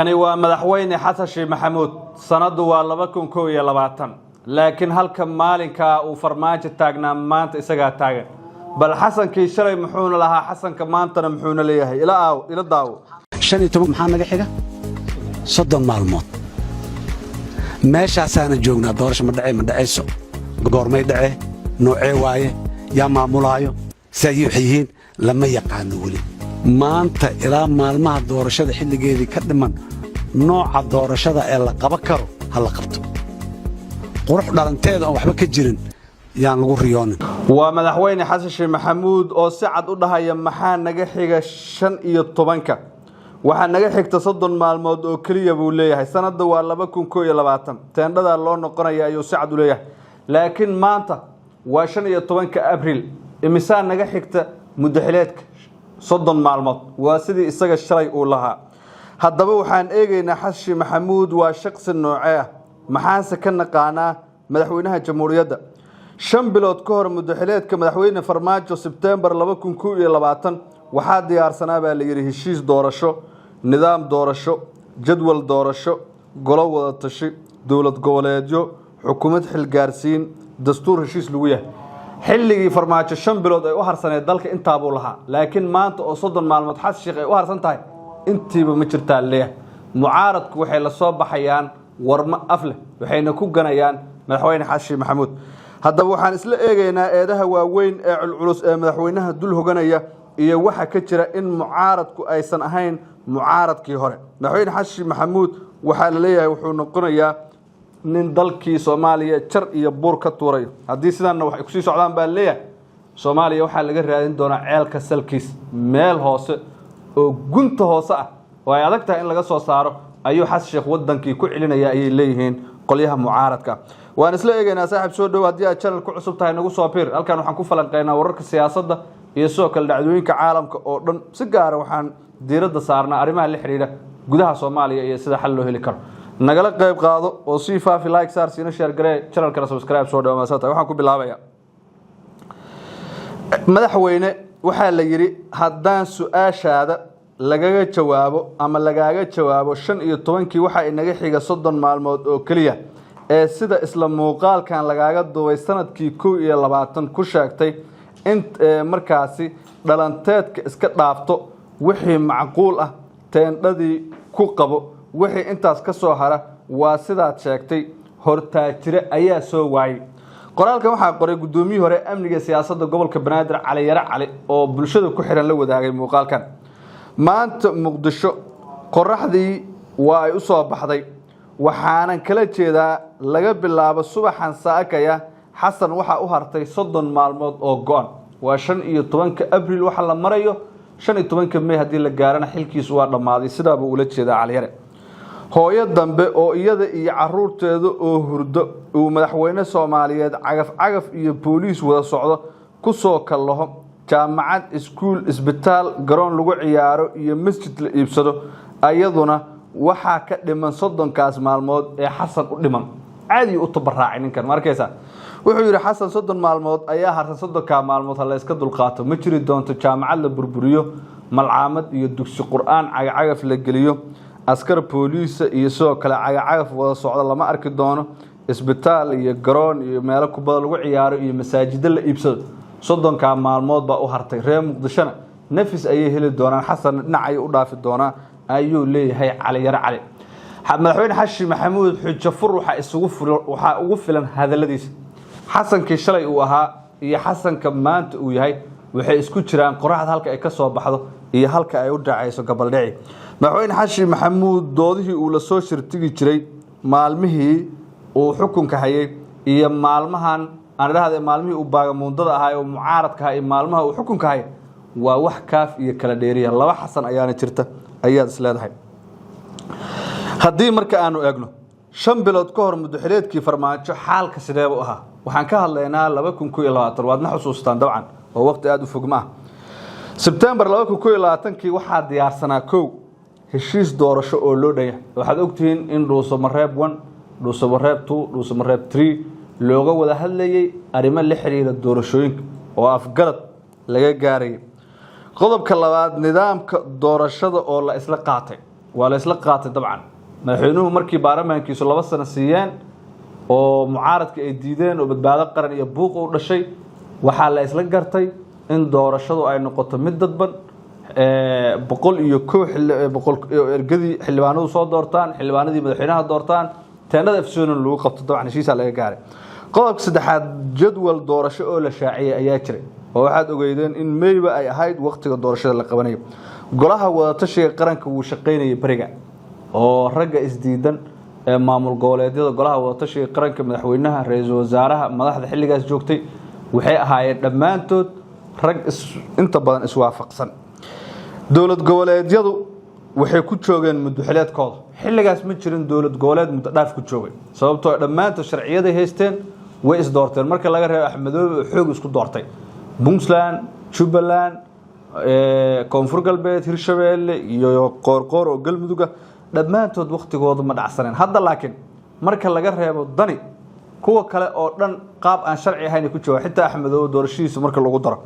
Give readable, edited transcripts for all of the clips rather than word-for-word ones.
kani waa madaxweyne xasan sheekh maxamuud sanadu waa 2022 laakiin halka maalinka uu farmaajo taagnaa maanta isaga taagan bal xasankii shalay muxuuna lahaa xasanka maantana muxuuna leeyahay ila daawo 15 maxaa naga xiga 30 maalmood meeshaasana joognaa doorasho ma dhacayso goormay dhacay noocee waaye yaa maamulaayo sayixiin lama yaqaan wali maanta ilaa maalmaha doorashada xilligeedii ka dhiman nooca doorashada ee la qaban karo hal qabto qurux dhalanteeda oo waxba ka jirin yaan lagu riyoonin waa madaxweyne xasan sheekh maxamuud oo si cad u dhahaya maxaa naga xiga 15 waxa naga xigta 30 maalmood oo kaliya buu leeyahay sanadu waa 2022 teendhada loo noqonayo ayuu si cad u leeyahay laakiin maanta waa 15 abriil imisa naga xigta mudaxileedka 30 maalmood waa sidii isaga shalay uu lahaa haddaba waxaan eegaynaa xasan sheekh maxamuud waa shakhsi noocee ah maxaanse ka naqaanaa madaxweynaha jamhuuriyadda 5 bilood ka hor mudaxileedka madaxweyne farmaajo September 2022 waxaa diyaarsanaa baa la yiri heshiis doorasho nidaam doorasho jadwal doorasho golo wada tashi dawlad goboleedyo xukuumad xilgaarsiin dastuur heshiis lagu yahay xilligii farmaajo 5 bilood ay u harsaneed dalka inta buu lahaa laakiin maanta oo 30 maalmood xasan sheekh ay u harsan tahay intiiba ma jirtaa leeyahay mucaaradku waxay la soo baxayaan warma afle waxayna ku ganayaan madaxweyne xasan sheekh maxamuud haddaba waxaan isla eegaynaa eedaha waaweyn ee culculus ee madaxweynaha dul hoganaya iyo waxa ka jira in mucaaradku aysan ahayn mucaaradkii hore madaxweyne xasan sheekh maxamuud waxa la leeyahay wuxuu noqonayaa nin dalkii Soomaaliya jar iyo buur ka tuuray hadii sidaana wax ku sii socdaan baa leeyahay Soomaaliya waxa laga raadin doonaa ceelka salkiis meel hoose oo gunta hoose ah oo ay adag tahay in laga soo saaro ayuu xasan sheekh wadankii ku celinaya ay leeyihiin qolyaha mucaaradka waan isla eegaynaa saaxiib soo dhaw hadii aad channel ku cusub tahay nagu soo biir halkan waxaan ku falanqeynaa wararka siyaasadda iyo soo kala dhacdooyinka caalamka oo dhan si gaar ah waxaan diiradda saarnaa arrimaha la xiriira gudaha Soomaaliya iyo sida xal loo heli karo nagala qayb qaado oo si faafi like saar siina share garee channelka subscribe soo dhaw maasata waxaan ku bilaabayaa madaxweyne waxa la yiri haddaan su'aashaada lagaga jawaabo ama lagaaga jawaabo 15 waxa inaga xiga 30 maalmood oo kaliya ee sida isla muuqaalkan lagaaga duubay sanadkii 2022 ku sheegtay in markaasi dhalanteedka iska dhaafto wixii macquul ah teendhadii ku qabo wixii intaas ka soo hara waa sidaad sheegtay hortaajire ayaa soo waayay qoraalkan waxa qoray gudoomiyihii hore amniga siyaasadda gobolka Banaadir Cali Yara Cali oo bulshada ku xiran la wadaagay muuqaalkan maanta Muqdisho qoraxdii waa ay u soo baxday waxaan kala jeedaa laga bilaabo subaxan saakaya xasan waxa u hartay 30 maalmood oo go'an waa 15 abriil waxa la marayo 15 May hadii la gaarana xilkiisu waa dhamaaday sidaaba uu la jeedaa Cali Yare hooyo dambe oo iyada iyo caruurteedu oo hurdo uu madaxweyne Soomaaliyeed cagaf iyo booliis wada socdo ku soo kalaho jaamacad iskuul isbitaal garoon lagu ciyaaro iyo masjid la iibsado ayaduna waxa ka dhiman 30 kaas maalmood ee xasan u dhiman caadi u tabarraacay ninkan markaysa wuxuu yiri xasan 30 maalmood ayaa harsan 30 ka maalmood la iska dulqaato ma jiri doonto jaamacad la burburiyo malcaamad iyo dugsi quraan cagaf la geliyo askar booliis iyo soo kale cagaf wada socdo lama arki doono isbitaal iyo garoon iyo meel kubada lagu ciyaaro iyo masaajid la iibsado 30 ka maalmood baa u hartay reer Muqdishona nafis ay heli doonaan xasan dhinacay u dhaafi doonaa ayuu leeyahay Cali Yara Cali madaxweyne xasan sheekh maxamuud xujo fur waxa ugu filan hadaladiisa xasankii shalay uu ahaa iyo xasanka maanta uu yahay waxay isku jiraan qoraxda halka ay ka soo baxdo iyo halka ay u dhacayso gabaldhici madaxweyne xasan sheekh maxamuud doodihii uu la soo shirtigi jiray maalmihii uu xukunka hayay iyo maalmahan aan raahday maalmihii uu baagamuundada ahaa oo mucaaradka ahaa maalmaha uu xukunka hayay waa wax kaaf iyo kala dheeriya laba xasan ayaana jirta ayaad isleedahay haddii marka aanu eegno 5 bilood ka hor mudaxileedkii farmaajo xaalka sidee uu ahaa waxaan ka hadlaynaa 2022 waadna xusuustaan dabcan oo waqti aad u fog ma September 2022 waxaa diyaarsanaa heshiis doorasho oo loo dhayaa waxaad ogtihiin in Dhuuso Mareeb 1 Dhuuso Mareeb 2 Dhuuso Mareeb 3 looga wada hadlayay arrimo la xiriira doorashooyinka oo afgarad laga gaaray qodobka labaad nidaamka doorashada oo la isla qaatay ولا إسلا قاتل طبعا مدحوينه مركي بارمان كيسو لبا سنة سيان oo mucaaradka ay diideen oo badbaado qaran iyo buuq u dhashay waxa la isla gartay in doorashadu ay noqoto mid dadban boqol iyo koox boqol ergadii xildhibaanadu soo doortaan xildhibaanadii madaxweynaha doortaan teendada afsoon lagu qabto dabcan heshiisa laga gaaray qodobka saddexaad jadwal doorasho oo la shaaciyay ayaa jiray oo waxaad ogeydeen in Mayba ay ahayd waqtiga doorashada la qabanayo golaha wada tashiga qaranka uu shaqeynayay bariga oo ragga isdiidan maamul goboleedyada golaha wada tashiga qaranka madaxweynaha ra'iisul wasaaraha madaxda xilligaas joogtay waxay ahaayeen dhamaantood rag inta badan iswaafaqsan dawlad goboleedyadu waxay ku joogeen muddo xileedkooda xilligaas ma jirin dawlad goboleed muddo dhaaf ku joogay sababtoo dhamaantood sharciyada haysteen way is doorteen marka laga reebo Axmedoobe xoog isku doortay Puntland Jubaland koonfur galbeed Hirshabeelle iyo qoorqoor oo galmudug dhamaantood waqtigooda ma dhacsaneen hadda laakiin marka laga reebo dani kuwa kale oo dhan qaab aan sharci ahayn ku jooga xitaa Axmedoobe doorashiisa marka lagu daro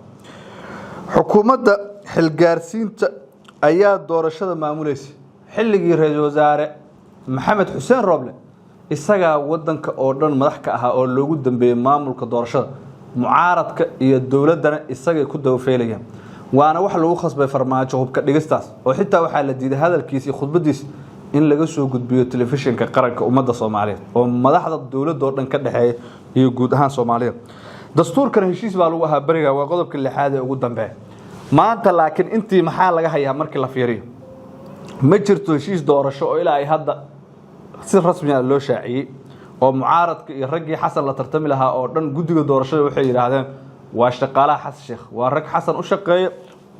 xukuumadda xilgaarsiinta ayaa doorashada maamulaysa xilligii ra'iisul wasaare Maxamed Xuseen Roble isaga wadanka oo dhan madax ka ah oo loogu dambeeyay maamulka doorashada mucaaradka iyo dawladana isaga ku dawfeelayaan waana wax lagu khasbay farmaajo hubka dhigistaas oo xitaa waxa la diiday hadalkiisa iyo khudbadiisa in laga soo gudbiyo telefishinka qaranka ummadda Soomaaliyeed oo madaxda dawladda oo dhan ka dhaxeeyay iyo guud ahaan Soomaaliyeed dastuurkan heshiis baa lagu ahaa bariga waa qodobka lixaad ee ugu dambeeya maanta laakiin intii maxaa laga hayaa markii la fiiriyo ma jirto heshiis doorasho oo ilaa ay hadda si rasmi ah loo shaaciyay oo mucaaradka iyo raggii xasan la tartami lahaa oo dhan guddiga doorashada waxay yiraahdeen waa shaqaalaha xasan sheekh waa rag xasan u shaqeeya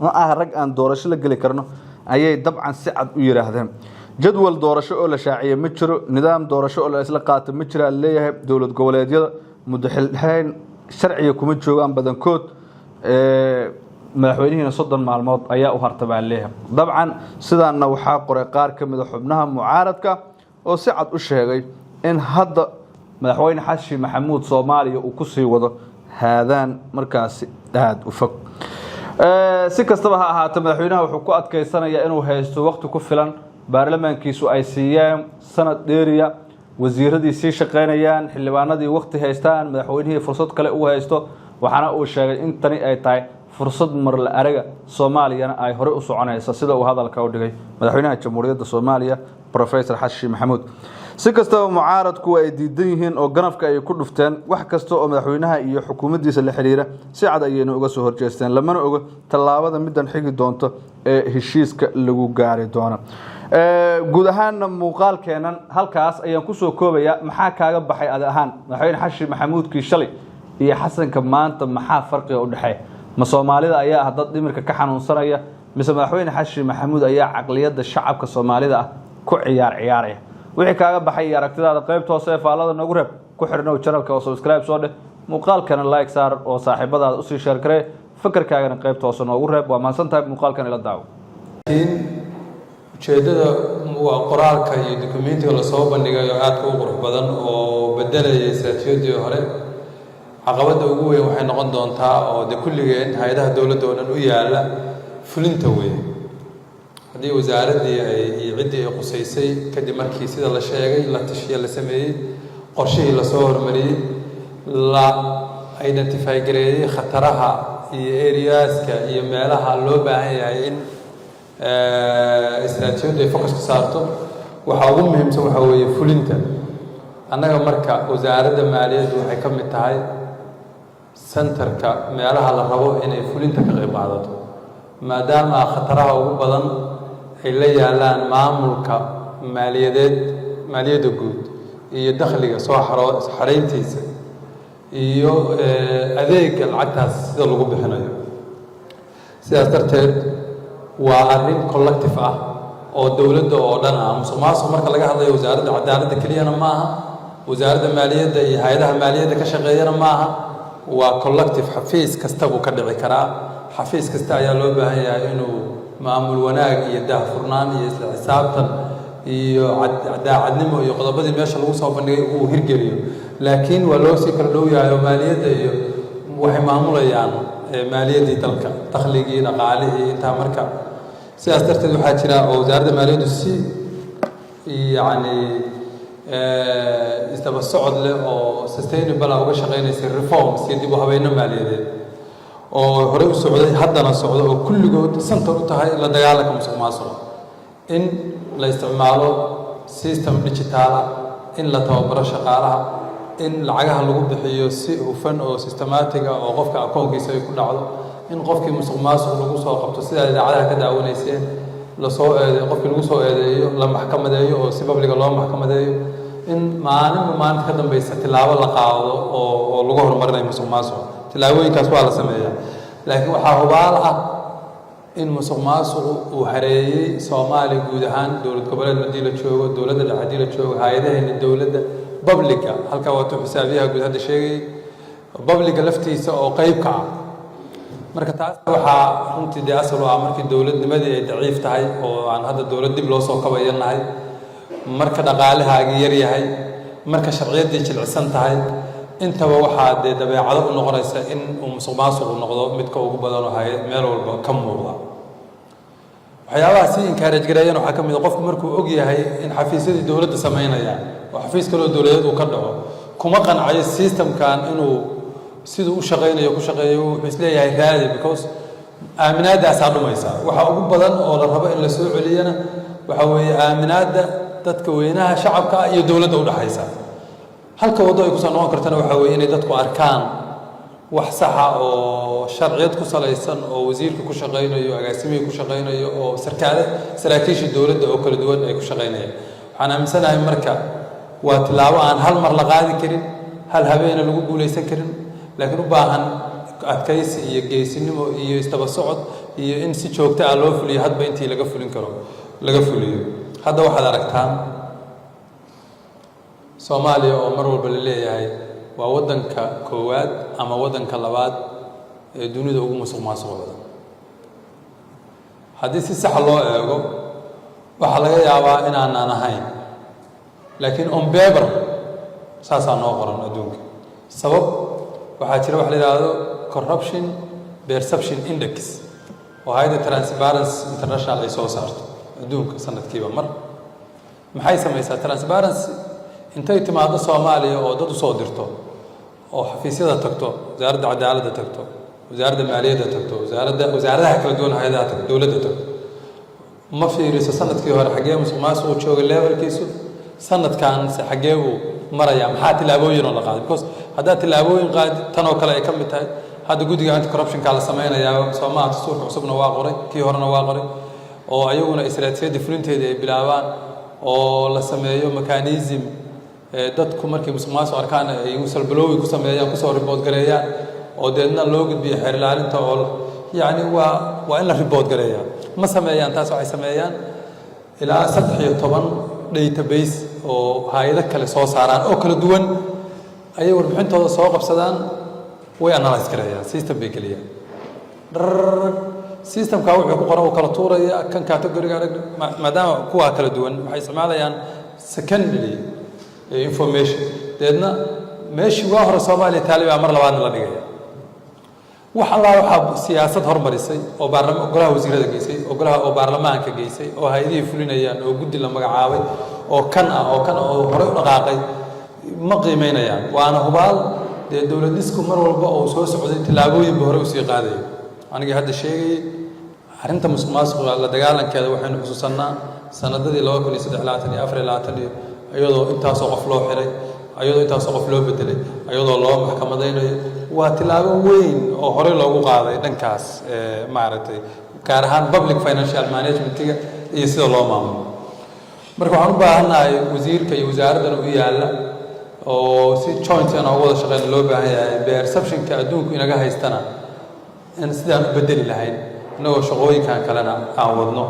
ma aha rag aan doorasho la gali karno ayay dabcan si cad u yiraahdeen jadwal doorasho oo la shaaciyay ma jiro nidaam doorasho oo la isla qaato ma jira leeyahay dawlad goboleedyada muddo xilxeen sharciga kuma joogaan badankood madaxweynaha 30 maalmood ayaa u hartabaa leeyahay dabcan sidaana waxa qoray qaar kamid ah xubnaha mucaaradka oo si cad u sheegay in hadda madaxweyne xashi maxamuud Soomaaliya uu ku sii wado haadaan markaasi aad u fog si kastaba ha ahaato madaxweynaha wuxuu ku adkeysanayaa inuu haysto waqti ku filan baarlamaankiisu ay siiyaan sanad dheeriya wasiiradii si shaqeynayaan xildhibaanadii waqti haystaan madaxweynihii fursad kale u haysto waxaana uu sheegay in tani ay tahay fursad mar la araga Soomaaliyana ay hore u soconayso sida uu hadalka u dhigay madaxweynaha jamhuuriyadda Soomaaliya Professor Xashi Maxamuud si kastaba mucaaradku ay diidan yihiin oo ganafka ay ku dhufteen wax kasta oo madaxweynaha iyo xukuumaddiisa la xiriira si cad ayay uga soo horjeesteen lamana oga talaabada midan xigi doonto ee heshiiska lagu gaari doono guud ahaan muuqaalkeenan halkaas ayaan ku soo koobaya maxaa kaaga baxay ahaan madaxweyne Xashi Maxamuudkii shalay iyo xasanka maanta maxaa farqiga u dhaxay ma Soomaalida ayaa dad dhimirka ka xanuunsanaya mise madaxweyne Xashi Maxamuud ayaa aqliyada shacabka Soomaalida ku ciyaaraya wixii kaaga baxay aragtidaada qaybta hoose ee faalada nagu reeb ku xirnow channelka oo subscribe soo dheh muuqaalkana like saar oo saaxiibadaada u sii share garee fikirkaagana qaybta hoose noogu reeb waa maasantahay muuqaalkan ila daawo ujeedada waa qoraalka iyo dokumentiga la soo bandhigayo aad u qurux badan oo bedelaya istiraatiijiyadii hore caqabada ugu weyn waxay noqon doontaa oo de kulligeen hay'adaha dawladda oo dhan u yaala fulinta weyn haddii wasaaradii ay ciidii ay qusaysay kadib markii sida la sheegay la tashiye la sameeyay qorshihii la soo hormariyay la identify gareeyay khataraha iyo areaska iyo meelaha loo baahan yahay in istiraatiijiyadu ay focus ka saarto waxa ugu muhiimsan waxa weeye fulinta annaga marka wasaaradda maaliyadda waxay ka mid tahay centerka meelaha la rabo inay fulinta ka qayb qaadato maadaama khataraha ugu badan ay la yaalaan maamulka maaliyadda guud iyo dakhliga soo xareyntiisa iyo adeegga lacagtaas sida lagu bixinayo sidaas darteed waa arrin collective ah oo dawladda oo dhan ah musuqmaasuq marka laga hadlayo wasaaradda cadaaladda keliyana ma aha wasaaradda maaliyadda iyo hay'adaha maaliyadda ka shaqeeyana ma aha waa collective xafiis kasta buu ka dhici karaa xafiis kasta ayaa loo baahan yahay inuu maamul wanaag iyo daahfurnaan iyo isla xisaabtan iyo daacadnimo iyo qodobadii meesha lagu soo bandhigay uu hirgeliyo laakiin waa loo sii kala dhow yahay maaliyadda iyo waxay maamulayaan maaliyaddii dalka dakhligii dhaqaalihii intaa marka sidaas darteed waxaa jira oo wasaaradda maaliyaddu si yacni isdaba socod leh oo sustainable ah uga shaqaynaysay reforms iyo dib u habeynno maaliyadeed oo horey u socday haddana socdo oo kulligood center u tahay la dagaalanka musuqmaasuqa in la isticmaalo system digital ah in la tababaro shaqaalaha in lacagaha lagu bixiyo si hufan oo systematic ah oo qofka akoonkiisa ay ku dhacdo in qofkii musuqmaasuq lagu soo qabto sidaa idaacadaha ka daawanayseen lasoo eedeeyo qofkii lagu soo eedeeyo la maxkamadeeyo oo si babliga loo maxkamadeeyo in maalinta ka dambaysa tilaabo la qaado oo lagu horumarinayo musuqmaasuqa tilaabooyinkaas waa la sameeyaa laakiin waxaa hubaal ah in musuqmaasuqu uu hareeyey Soomaaliya guud ahaan dowlad goboleed haddii la joogo dowladda dhexe haddii la joogo hay'adaheena dowladda babliga halka wato xisaabiyaha guud hadda sheegay babliga laftiisa oo qayb ka ah marka taas waxaa runtii dee asal u ah markii dowladnimadii ay daciif tahay oo aan hadda dowlad dib loo soo kabayanahay marka dhaqaalahaagii yar yahay marka sharciyaddii jilicsan tahay intaba waxaa dee dabeecado u noqonaysa in uu musuqmaasuqu noqdo midka ugu badan oo hay'ad meel walba ka muuqda waxyaabaha si encourage gareeyaan waxaa ka mid ah qofku markuu og yahay in xafiisyadii dowladda samaynayaan oo xafiis kaloo dowladeed uu ka dhaco kuma qancayo systemkan inuu siduu u shaqaynayo ku shaqeeyo wuxuu isleeyahay raadi because aaminaadaasaa dhumaysa waxa ugu badan oo la rabo in la soo celiyana waxa weeye aaminaadda dadka weynaha shacabka iyo dowladda u dhaxaysa halka waddo ay ku soo noqon kartana waxa weeye inay dadku arkaan wax saxa oo sharciyad ku salaysan oo wasiirka ku shaqaynayo agaasimihii ku shaqaynayo oo saraakiisha dowladda oo kala duwan ay ku shaqaynayaan waxaan aaminsanahay marka waa tilaabo aan hal mar la qaadi karin hal habeena lagu guulaysan karin laakiin u baahan adkaysi iyo geesinimo iyo isdaba socod iyo in si joogto ah loo fuliyo hadba intii laga fulin karo laga fuliyo hadda waxaad aragtaan Soomaaliya oo mar walba la leeyahay waa waddanka koowaad ama waddanka labaad ee dunida ugu musuqmaasuqa badan haddii si sax loo eego waxaa laga yaabaa inaanaan ahayn laakiin on paper saasaa noo qoran adduunka sabab waxaa jira wax la yidhaahdo corruption perception index oo hay'adda Transparency International ay soo saarto adduunka sanadkiiba mar maxay samaysaa Transparency intay timaado Soomaaliya oo dad u soo dirto oo xafiisyada tagto wasaaradda cadaaladda tagto wasaaradda maaliyadda tagto wasaaradaha kala duwan hay'adaha tagto dowladda tagto ma fiiriso sanadkii hore xagee musuqmaasuqu joogay levelkiisu sanadkan xagee uu maraya maxaa tilaabooyin oo la qaaday because hadda tilaabooyin qaad tan oo kale ay ka mid tahay hadda guddiga anti corruption ka la sameeynaya Soomaaliya dastuurka cusubna waa qoray kii horena waa qoray oo ayaguna istiraatiijiyada fulinteeda ay bilaabaan oo la sameeyo mechanism dadku markii musuqmaasuq arkaan ay usalbaloowi ku sameeyaan ku soo report gareeyaan oo deedna loo gudbiyo xeer ilaalinta oo yani waa in la report gareeyaa ma sameeyaan taas waxay sameeyaan ilaa 13 database oo hay'ado kale soo saaraan oo kala duwan ayay warbixintooda soo qabsadaan way analyze gareeyaan system bay geliyaan systemka wuxuu ku qoran oo kala tuuraya kan category-ga maadaama kuwa kala duwan waxay isticmaalayaan secondary information deedna meeshii waa hore Soomaaliya taaliba mar labaad la dhigay wax Allah waxa siyaasad hormarisay oo golaha wasiirada geysay oo baarlamaanka geysay oo hay'adaha fulinayaan oo guddi la magacaabay oo kan oo hore u dhaqaaqay ma qiimeynayaan waana hubaal dowladisku mar walba oo soo socday tilaabooyin hore u sii qaaday aniga hadda sheegay arrinta musuqmaasuqa la dagaalankeeda waxaynu xusuusanaa sanadadii 2023 ayadoo intaasoo qof loo xiray ayadoo intaasoo qof loo bedelay ayadoo loo maxkamadeynayo waa tilaabo weyn oo hore loogu qaaday dhankaas maaragtay gaar ahaan public financial management-ga iyo sida loo maamulo marka waxaan u baahanahay wasiirka iyo wasaaraddan u yaala oo si joint ah uga wada shaqeyn loo baahan yahay perception-ka adduunku inaga haystana in sidaan u bedeli lahayn inagoo shaqooyinkan kalena aan wadno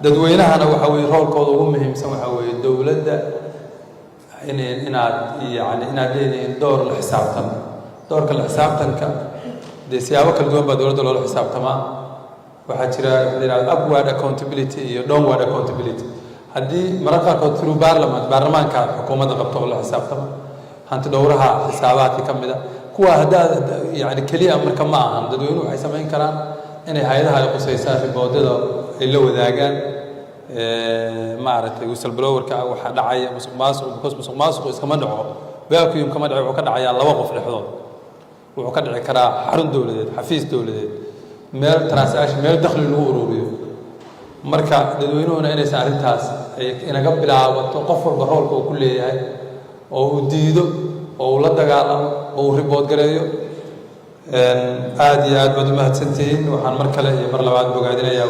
dadweynahana waxa weeye roolkooda ugu muhiimsan waxa weeye dowladda inaad leedahay door la xisaabtan doorka la xisaabtanka dee siyaabo kala duwan baa dowladda loola xisaabtamaa waxaa jira upward accountability iyo downward accountability haddii mararka qaarkood through baarlamaanka xukuumadda qabto oo la xisaabtama hanti dhowraha xisaabaadka ka mid a kuwa haddaa keliya marka ma ahan dadweynuhu waxay samayn karaan inay hay'adaha ay qusaysaan riboodada ay la wadaagaan maaragtay whistleblowerka waxa dhacaya musuqmaasuqu iskama dhaco vacuum kama dhaco wuxuu ka dhacayaa laba qof dhexdood wuxuu ka dhici karaa xarun dowladeed xafiis dowladeed meel transaction meel dakhli lagu ururiyo marka dadweynuhuna inaysan arrintaas ay inaga bilaabato qof walba roolka uu ku leeyahay oo uu diido oo uu la dagaalamo oo uu report gareeyo aad iyo aad baad u mahadsantihiin waxaan mar kale iyo mar labaad bogaadinayaa